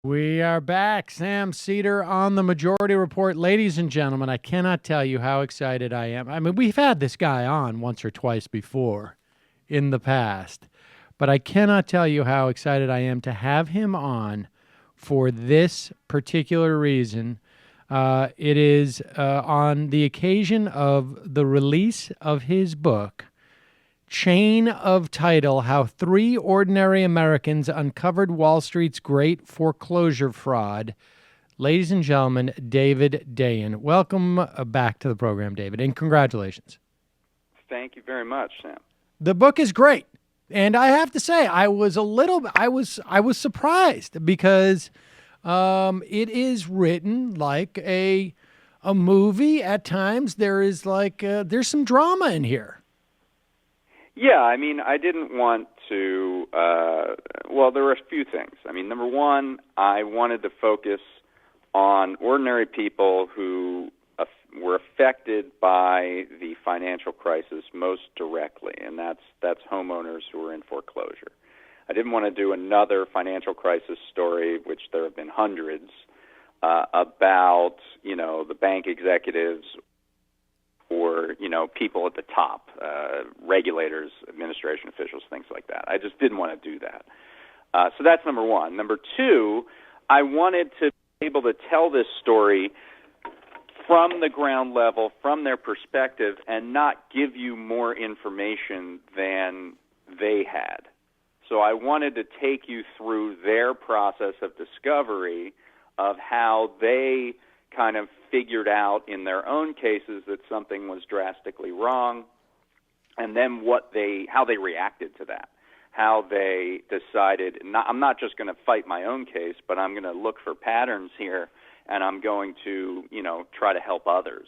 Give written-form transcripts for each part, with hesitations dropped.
We are back. Sam Seder on the Majority Report. Ladies and gentlemen, I cannot tell you how excited I am. I mean, we've had this guy on once or twice before in the past, but I cannot tell you how excited I am to have him on for this particular reason. It is on the occasion of the release of his book, Chain of Title: How Three Ordinary Americans Uncovered Wall Street's Great Foreclosure Fraud. Ladies and gentlemen, David Dayen. Welcome back to the program, David, and congratulations. Thank you very much, Sam. The book is great. And I have to say, I was surprised because it is written like a movie at times. There is there's some drama in here. Yeah, I mean, I didn't want to, well, there were a few things. I mean, number one, I wanted to focus on ordinary people who were affected by the financial crisis most directly, and that's homeowners who are in foreclosure. I didn't want to do another financial crisis story, which there have been hundreds, about, the bank executives or, people at the top, regulators, administration officials, things like that. I just didn't want to do that. So that's number one. Number two, I wanted to be able to tell this story from the ground level, from their perspective, and not give you more information than they had. So I wanted to take you through their process of discovery of how they kind of figured out in their own cases that something was drastically wrong, and then how they reacted to that, how they decided, I'm not just going to fight my own case, but I'm going to look for patterns here, and I'm going to, try to help others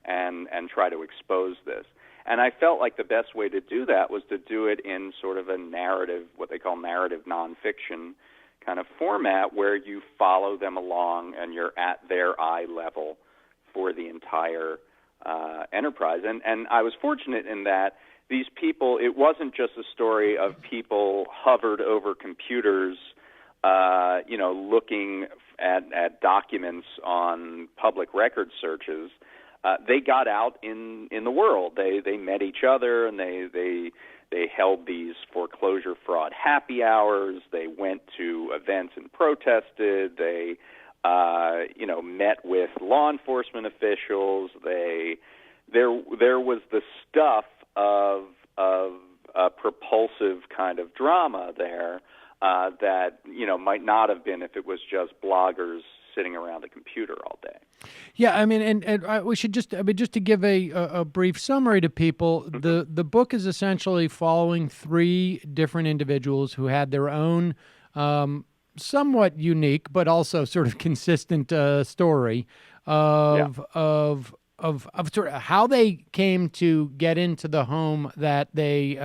and try to expose this. And I felt like the best way to do that was to do it in sort of a narrative, what they call narrative nonfiction kind of format, where you follow them along and you're at their eye level for the entire enterprise. And I was fortunate in that these people, it wasn't just a story of people hovered over computers, looking at documents on public record searches. They got out in the world. They met each other, and they held these foreclosure fraud happy hours. They went to events and protested. They met with law enforcement officials. There was the stuff of a propulsive kind of drama there that might not have been if it was just bloggers sitting around a computer all day. Yeah, I mean, and we should just to give a brief summary to people. Mm-hmm. The book is essentially following three different individuals who had their own somewhat unique but also sort of consistent story of sort of how they came to get into the home that they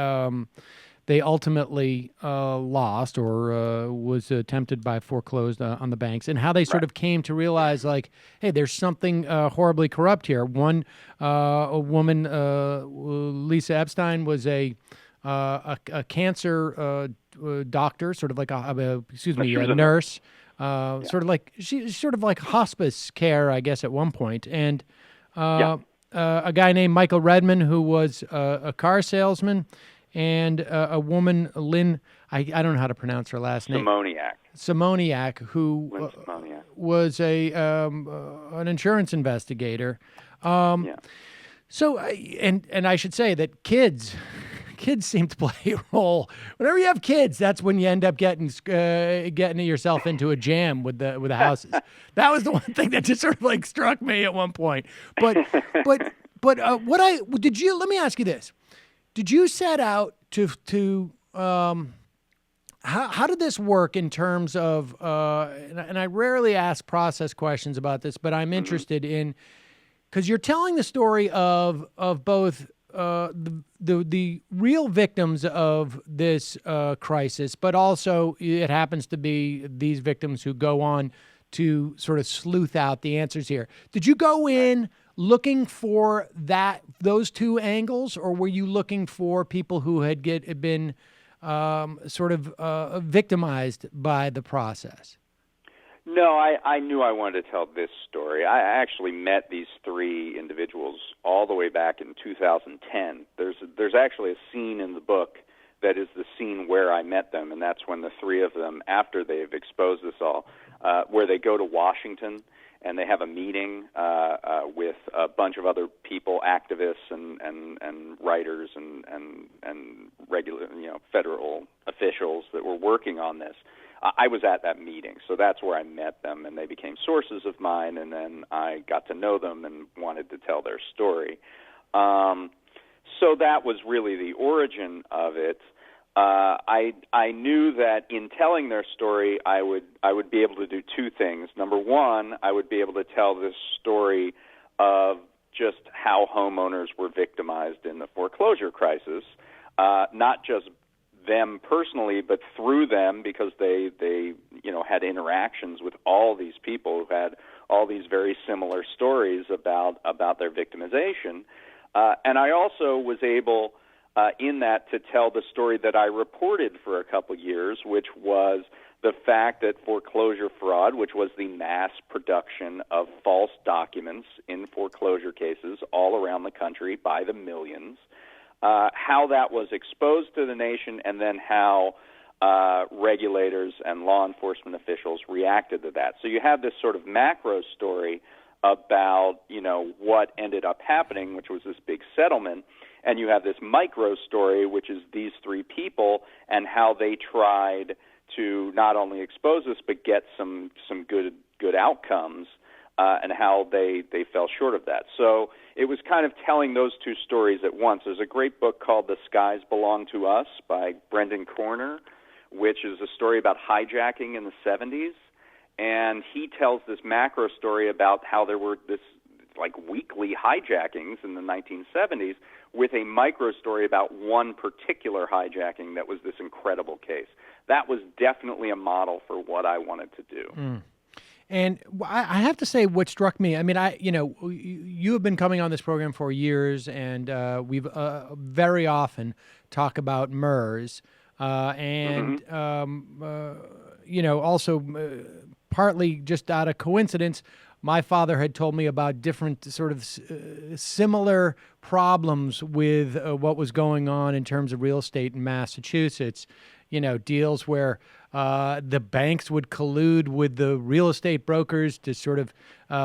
ultimately lost or was attempted by foreclosed on the banks, and how they sort of came to realize, like, hey, there's something horribly corrupt here. One, a woman, Lisa Epstein, was a cancer doctor, sort of like a nurse, sort of like she's sort of like hospice care, I guess, at one point, and a guy named Michael Redman, who was a car salesman. And a woman, Lynn, I don't know how to pronounce her last name. Simoniak, who was an insurance investigator. So, and I should say that kids seem to play a role. Whenever you have kids, that's when you end up getting yourself into a jam with the houses. That was the one thing that just sort of like struck me at one point. But let me ask you this. Did you set out to how did this work in terms of and I rarely ask process questions about this, but I'm interested in, because you're telling the story of both the real victims of this crisis, but also it happens to be these victims who go on to sort of sleuth out the answers here. Did you go in looking for those two angles, or were you looking for people who had been sort of victimized by the process? No, I knew I wanted to tell this story. I actually met these three individuals all the way back in 2010. There's actually a scene in the book that is the scene where I met them, and that's when the three of them, after they've exposed this all, where they go to Washington and they have a meeting with a bunch of other people, activists and writers and regular, federal officials that were working on this. I was at that meeting, so that's where I met them, and they became sources of mine, and then I got to know them and wanted to tell their story. So that was really the origin of it. I knew that in telling their story, I would be able to do two things. Number one, I would be able to tell this story of just how homeowners were victimized in the foreclosure crisis, not just them personally, but through them, because they had interactions with all these people who had all these very similar stories about their victimization. And I also was able, in that, to tell the story that I reported for a couple years, which was the fact that foreclosure fraud, which was the mass production of false documents in foreclosure cases all around the country by the millions, how that was exposed to the nation, and then how regulators and law enforcement officials reacted to that. So you have this sort of macro story about, what ended up happening, which was this big settlement, and you have this micro story, which is these three people and how they tried to not only expose us but get some good outcomes, and how they fell short of that. So it was kind of telling those two stories at once. There's a great book called The Skies Belong to Us by Brendan Corner, which is a story about hijacking in the 70s. And he tells this macro story about how there were this weekly hijackings in the 1970s, with a micro story about one particular hijacking that was this incredible case. That was definitely a model for what I wanted to do. Mm. And I have to say, what struck me, I mean, you have been coming on this program for years, and we've very often talk about MERS, and also partly just out of coincidence, my father had told me about different sort of similar problems with what was going on in terms of real estate in Massachusetts. Deals where the banks would collude with the real estate brokers to sort of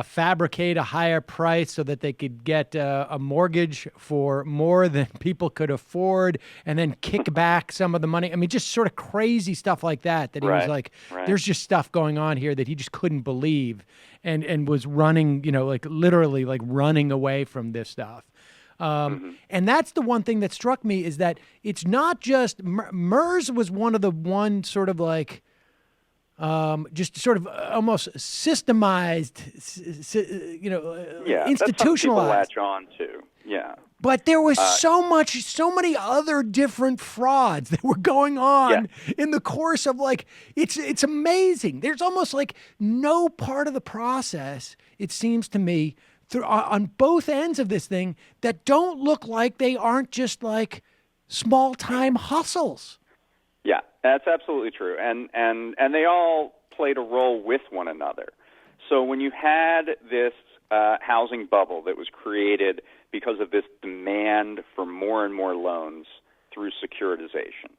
fabricate a higher price so that they could get a mortgage for more than people could afford, and then kick back some of the money. I mean, just sort of crazy stuff like that. That he was like, there's just stuff going on here that he just couldn't believe, and was running, literally running away from this stuff. And that's the one thing that struck me, is that it's not just MERS was one of the sort of just sort of almost systemized, institutionalized. That's something people latch on to. Yeah. But there was so many other different frauds that were going on in the course of it's amazing. There's almost no part of the process, it seems to me, on both ends of this thing, that don't look like they aren't just small-time hustles. Yeah, that's absolutely true. And they all played a role with one another. So when you had this housing bubble that was created because of this demand for more and more loans through securitization,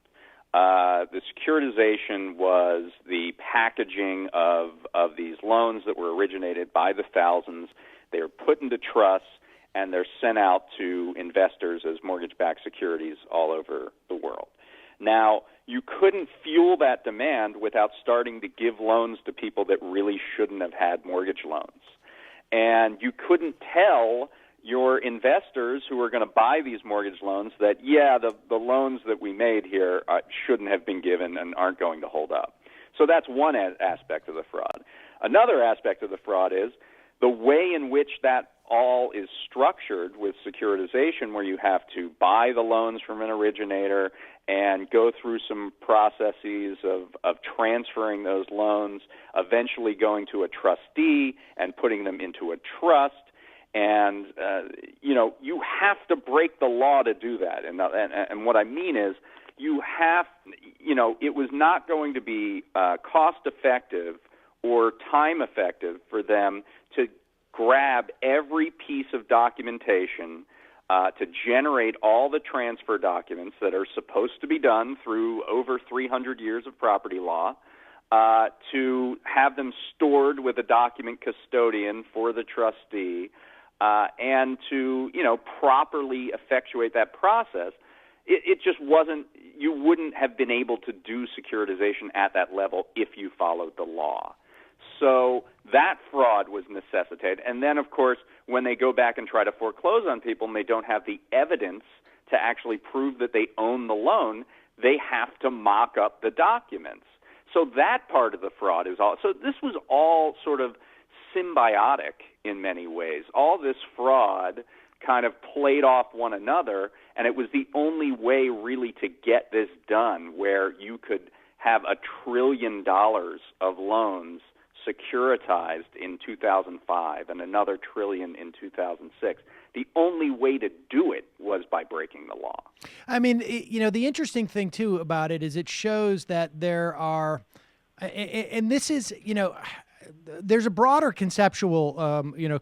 the securitization was the packaging of these loans that were originated by the thousands. They are put into trusts, and they're sent out to investors as mortgage-backed securities all over the world. Now, you couldn't fuel that demand without starting to give loans to people that really shouldn't have had mortgage loans. And you couldn't tell your investors who are going to buy these mortgage loans that, the loans that we made here shouldn't have been given and aren't going to hold up. So that's one aspect of the fraud. Another aspect of the fraud is the way in which that all is structured with securitization, where you have to buy the loans from an originator and go through some processes of transferring those loans, eventually going to a trustee and putting them into a trust. And, you have to break the law to do that. And what I mean is, you have, it was not going to be cost effective or time effective for them to grab every piece of documentation, to generate all the transfer documents that are supposed to be done through over 300 years of property law, to have them stored with a document custodian for the trustee, and to, properly effectuate that process. It just wasn't, you wouldn't have been able to do securitization at that level if you followed the law. So that fraud was necessitated. And then, of course, when they go back and try to foreclose on people and they don't have the evidence to actually prove that they own the loan, they have to mock up the documents. So that part of the fraud is all. So this was all sort of symbiotic in many ways. All this fraud kind of played off one another, and it was the only way really to get this done, where you could have $1 trillion of loans securitized in 2005 and another $1 trillion in 2006. The only way to do it was by breaking the law. I mean, the interesting thing, too, about it is it shows that there are, and this is, there's a broader conceptual,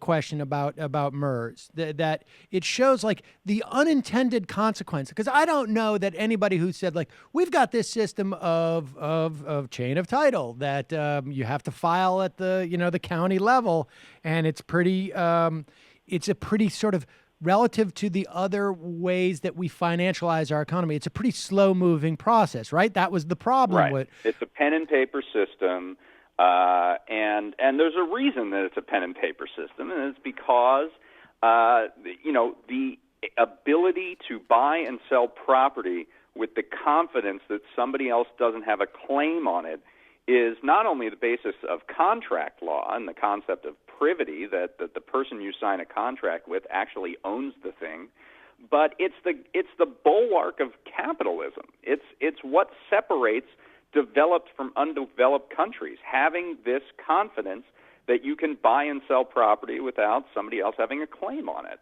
question about MERS that it shows like the unintended consequence. Because I don't know that anybody who said like, we've got this system of chain of title that you have to file at the, the county level. And it's it's a pretty sort of, relative to the other ways that we financialize our economy, it's a pretty slow moving process, right? That was the problem with. It's a pen and paper system. And there's a reason that it's a pen and paper system, and it's because, the ability to buy and sell property with the confidence that somebody else doesn't have a claim on it is not only the basis of contract law and the concept of privity, that the person you sign a contract with actually owns the thing, but it's the bulwark of capitalism. It's what separates developed from undeveloped countries, having this confidence that you can buy and sell property without somebody else having a claim on it.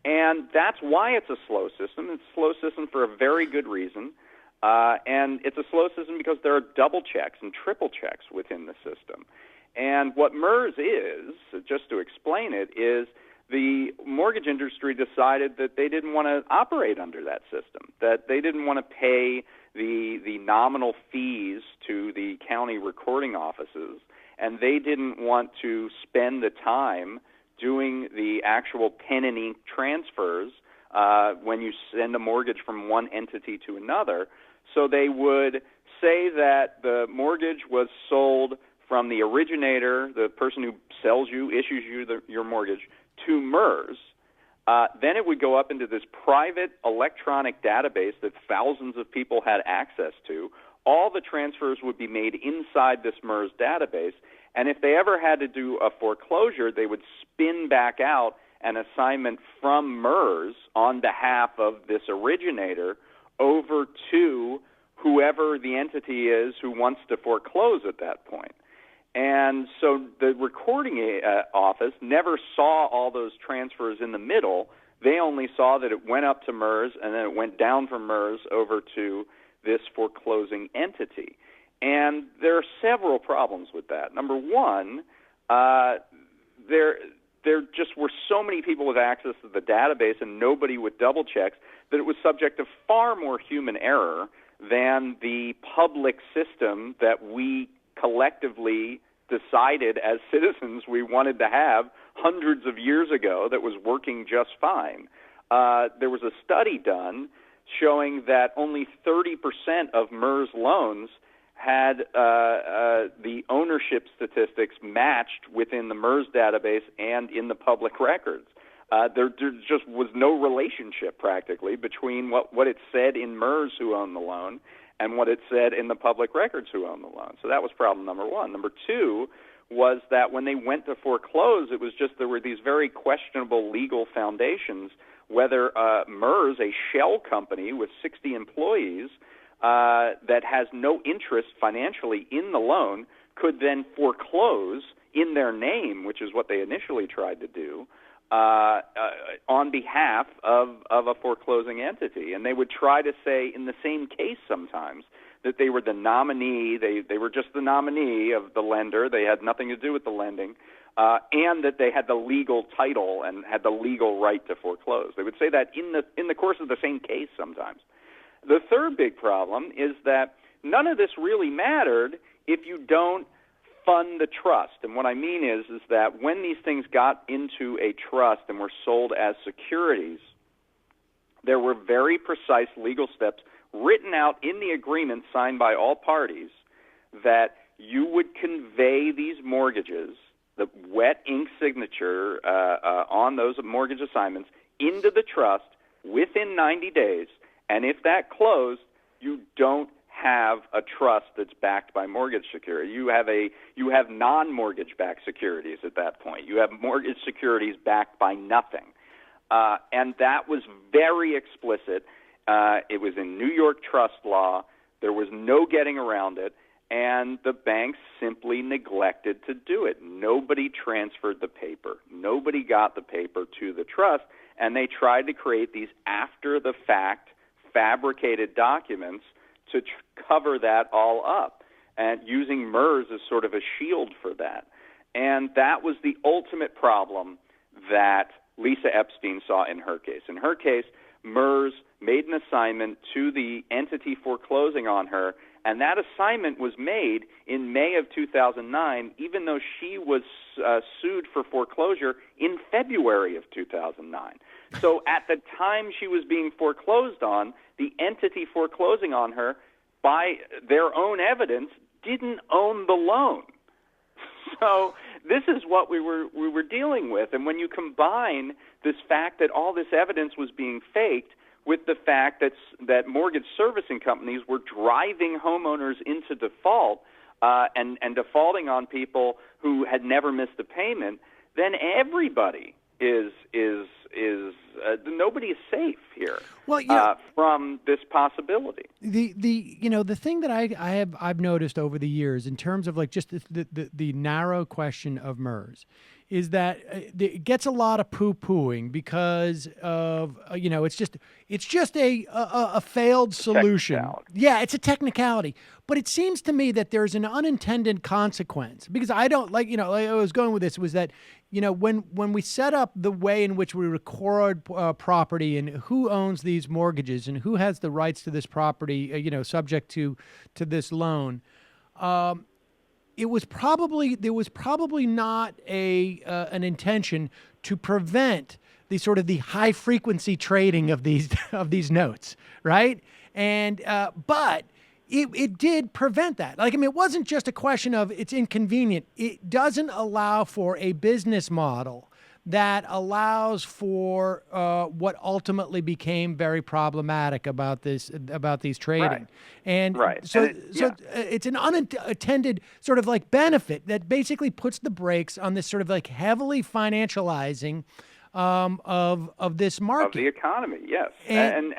And that's why it's a slow system. It's a slow system for a very good reason. And it's a slow system because there are double checks and triple checks within the system. And what MERS is, just to explain it, is the mortgage industry decided that they didn't want to operate under that system, that they didn't want to pay the nominal fees to the county recording offices, and they didn't want to spend the time doing the actual pen and ink transfers when you send a mortgage from one entity to another. So they would say that the mortgage was sold from the originator, the person who sells you, issues you your mortgage, to MERS. Then it would go up into this private electronic database that thousands of people had access to. All the transfers would be made inside this MERS database, and if they ever had to do a foreclosure, they would spin back out an assignment from MERS on behalf of this originator over to whoever the entity is who wants to foreclose at that point. And so the recording office never saw all those transfers in the middle. They only saw that it went up to MERS and then it went down from MERS over to this foreclosing entity. And there are several problems with that. Number one, there just were so many people with access to the database and nobody with double checks that it was subject to far more human error than the public system that we collectively decided as citizens we wanted to have hundreds of years ago that was working just fine. There was a study done showing that only 30% of MERS loans had the ownership statistics matched within the MERS database and in the public records. There just was no relationship practically between what it said in MERS who owned the loan and what it said in the public records who owned the loan. So that was problem number one. Number two was that when they went to foreclose, it was just there were these very questionable legal foundations, whether MERS, a shell company with 60 employees that has no interest financially in the loan, could then foreclose in their name, which is what they initially tried to do, on behalf of a foreclosing entity. And they would try to say in the same case sometimes that they were the nominee, they were just the nominee of the lender, they had nothing to do with the lending, and that they had the legal title and had the legal right to foreclose. They would say that in the course of the same case sometimes. The third big problem is that none of this really mattered if you don't fund the trust. And what I mean is that when these things got into a trust and were sold as securities, there were very precise legal steps written out in the agreement signed by all parties that you would convey these mortgages, the wet ink signature on those mortgage assignments, into the trust within 90 days. And if that closed, you don't have a trust that's backed by mortgage security. You have non-mortgage backed securities at that point. You have mortgage securities backed by nothing. And that was very explicit. It was in New York trust law. There was no getting around it, and the banks simply neglected to do it. Nobody transferred the paper. Nobody got the paper to the trust, and they tried to create these after-the-fact fabricated documents to cover that all up, and using MERS as sort of a shield for that. And that was the ultimate problem that Lisa Epstein saw in her case. In her case, MERS made an assignment to the entity foreclosing on her, and that assignment was made in May of 2009, even though she was sued for foreclosure in February of 2009. So at the time she was being foreclosed on, the entity foreclosing on her, by their own evidence, didn't own the loan. So this is what we were dealing with. And when you combine this fact that all this evidence was being faked with the fact that mortgage servicing companies were driving homeowners into default and defaulting on people who had never missed a payment, then everybody is nobody is safe here. Well, yeah. From this possibility. The thing that I've noticed over the years in terms of like just the narrow question of MERS is that it gets a lot of poo-pooing because of it's just a failed solution. Yeah, it's a technicality. But it seems to me that there's an unintended consequence, because I don't like I was going with this was that when we set up the way in which we record property and who owns these mortgages and who has the rights to this property, subject to this loan, there was probably not an intention to prevent the high frequency trading of these notes, right? And but it did prevent that. It wasn't just a question of it's inconvenient. It doesn't allow for a business model that allows for what ultimately became very problematic about these trading. Right. And so it's an unintended sort of like benefit that basically puts the brakes on this sort of like heavily financializing of this market, of the economy. Yes, and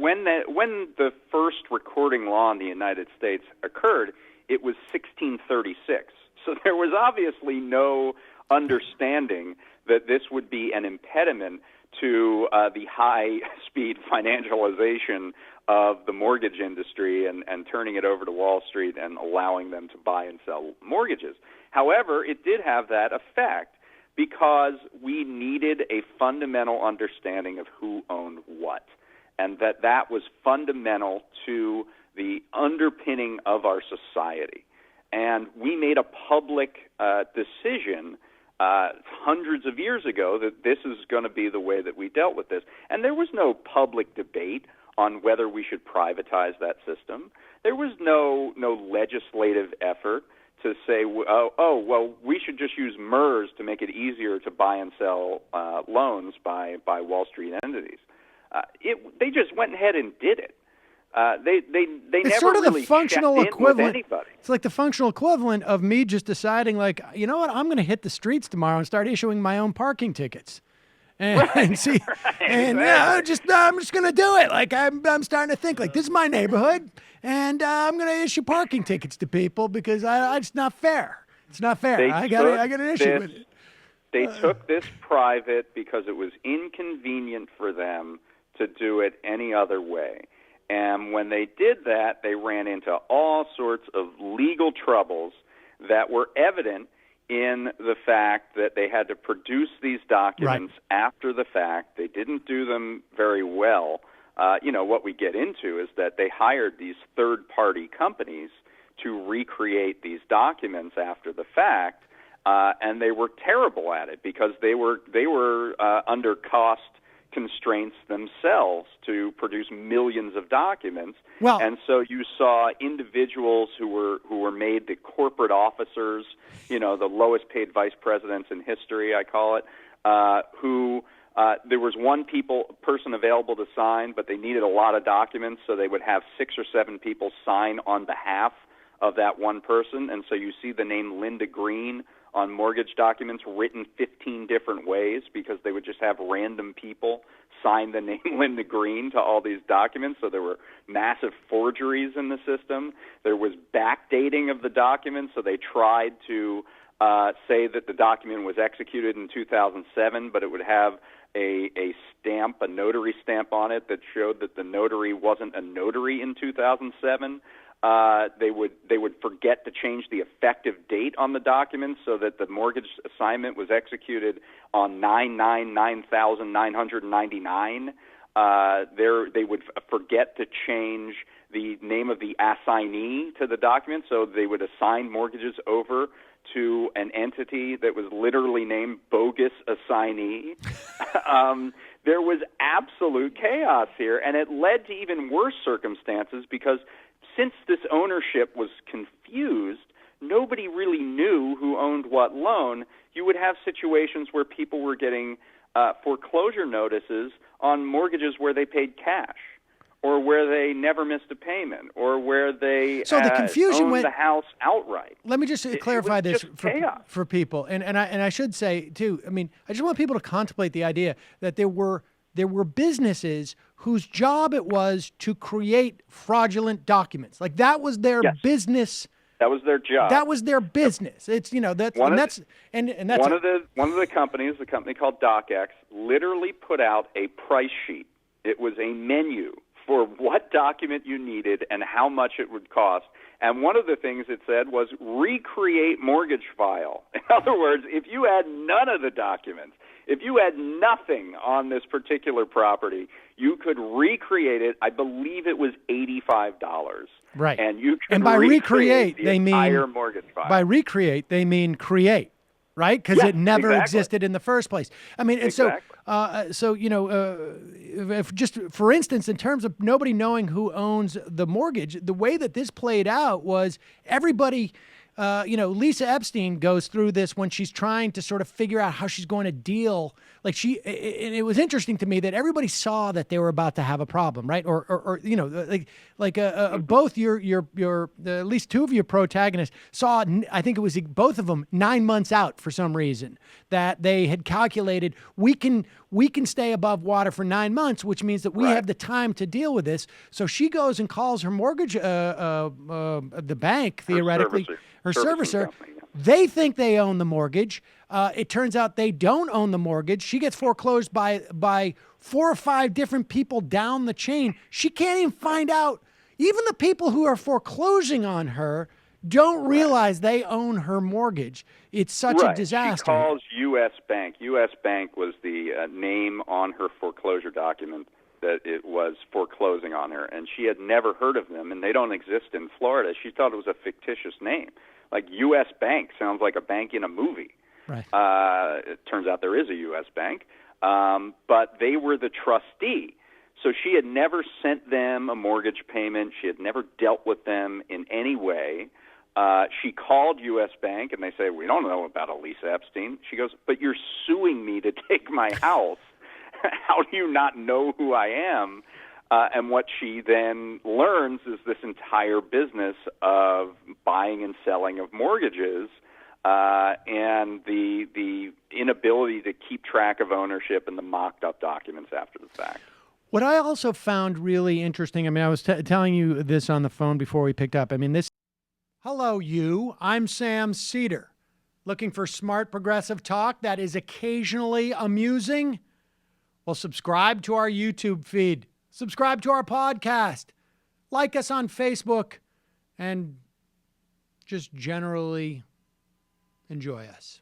when the first recording law in the United States occurred, it was 1636. So there was obviously no understanding that this would be an impediment to the high-speed financialization of the mortgage industry and turning it over to Wall Street and allowing them to buy and sell mortgages. However, it did have that effect because we needed a fundamental understanding of who owned what, and that was fundamental to the underpinning of our society. And we made a public decision hundreds of years ago that this is going to be the way that we dealt with this. And there was no public debate on whether we should privatize that system. There was no legislative effort to say, well, we should just use MERS to make it easier to buy and sell loans by Wall Street entities. They just went ahead and did it. They it's never sort of really the functional checked equivalent. in with anybody. It's like the functional equivalent of me just deciding, like, you know what, I'm going to hit the streets tomorrow and start issuing my own parking tickets. And see, and I'm just going to do it. Like I'm starting to think like this is my neighborhood, and I'm going to issue parking tickets to people because it's not fair. It's not fair. I got an issue with it. They took this private because it was inconvenient for them to do it any other way. And when they did that, they ran into all sorts of legal troubles that were evident in the fact that they had to produce these documents after the fact. They didn't do them very well. What we get into is that they hired these third-party companies to recreate these documents after the fact, and they were terrible at it because they were under cost constraints themselves to produce millions of documents. Well, and so you saw individuals who were made the corporate officers, the lowest paid vice presidents in history, I call it, who there was one person available to sign, but they needed a lot of documents, so they would have 6 or 7 people sign on behalf of that one person. And so you see the name Linda Green on mortgage documents written 15 different ways because they would just have random people sign the name Linda Green to all these documents. So there were massive forgeries in the system. There was backdating of the documents, so they tried to say that the document was executed in 2007, but it would have a stamp, a notary stamp on it that showed that the notary wasn't a notary in 2007. They would forget to change the effective date on the document so that the mortgage assignment was executed on 9/9/1999. They would forget to change the name of the assignee to the document, so they would assign mortgages over to an entity that was literally named bogus assignee. There was absolute chaos here, and it led to even worse circumstances because since this ownership was confused, nobody really knew who owned what loan. You would have situations where people were getting foreclosure notices on mortgages where they paid cash, or where they never missed a payment, or where they the confusion owned the house outright. Let me just clarify this for people, and I should say too. I mean, I just want people to contemplate the idea that there were businesses whose job it was to create fraudulent documents. Like that was their business. That was their job. That was their business. It's that's one of the companies, a company called DocX, literally put out a price sheet. It was a menu for what document you needed and how much it would cost. And one of the things it said was recreate mortgage file. In other words, if you had none of the documents, if you had nothing on this particular property, you could recreate it. I believe it was $85. Right. And you could by recreate the entire mortgage file. By recreate, they mean create, right? Because it never existed in the first place. I mean, and so if just for instance, in terms of nobody knowing who owns the mortgage, the way that this played out was everybody. Lisa Epstein goes through this when she's trying to sort of figure out how she's going to deal. It was interesting to me that everybody saw that they were about to have a problem, right? Both your at least two of your protagonists saw. I think it was both of them 9 months out for some reason that they had calculated we can stay above water for 9 months, which means that we have the time to deal with this. So she goes and calls her mortgage, the bank theoretically. Her servicer, they think they own the mortgage. It turns out they don't own the mortgage. She gets foreclosed by 4 or 5 different people down the chain. She can't even find out. Even the people who are foreclosing on her don't realize they own her mortgage. It's such a disaster. She calls U.S. Bank. U.S. Bank was the name on her foreclosure document that it was foreclosing on her, and she had never heard of them, and they don't exist in Florida. She thought it was a fictitious name. Like U.S. Bank sounds like a bank in a movie. Right. It turns out there is a U.S. Bank, but they were the trustee. So she had never sent them a mortgage payment. She had never dealt with them in any way. She called U.S. Bank, and they say, we don't know about Lisa Epstein. She goes, but you're suing me to take my house. How do you not know who I am? And what she then learns is this entire business of buying and selling of mortgages, and the inability to keep track of ownership and the mocked-up documents after the fact. What I also found really interesting, I mean, I was telling you this on the phone before we picked up. I mean, hello, you. I'm Sam Seder. Looking for smart progressive talk that is occasionally amusing? Well, subscribe to our YouTube feed. Subscribe to our podcast. Like us on Facebook. And just generally enjoy us.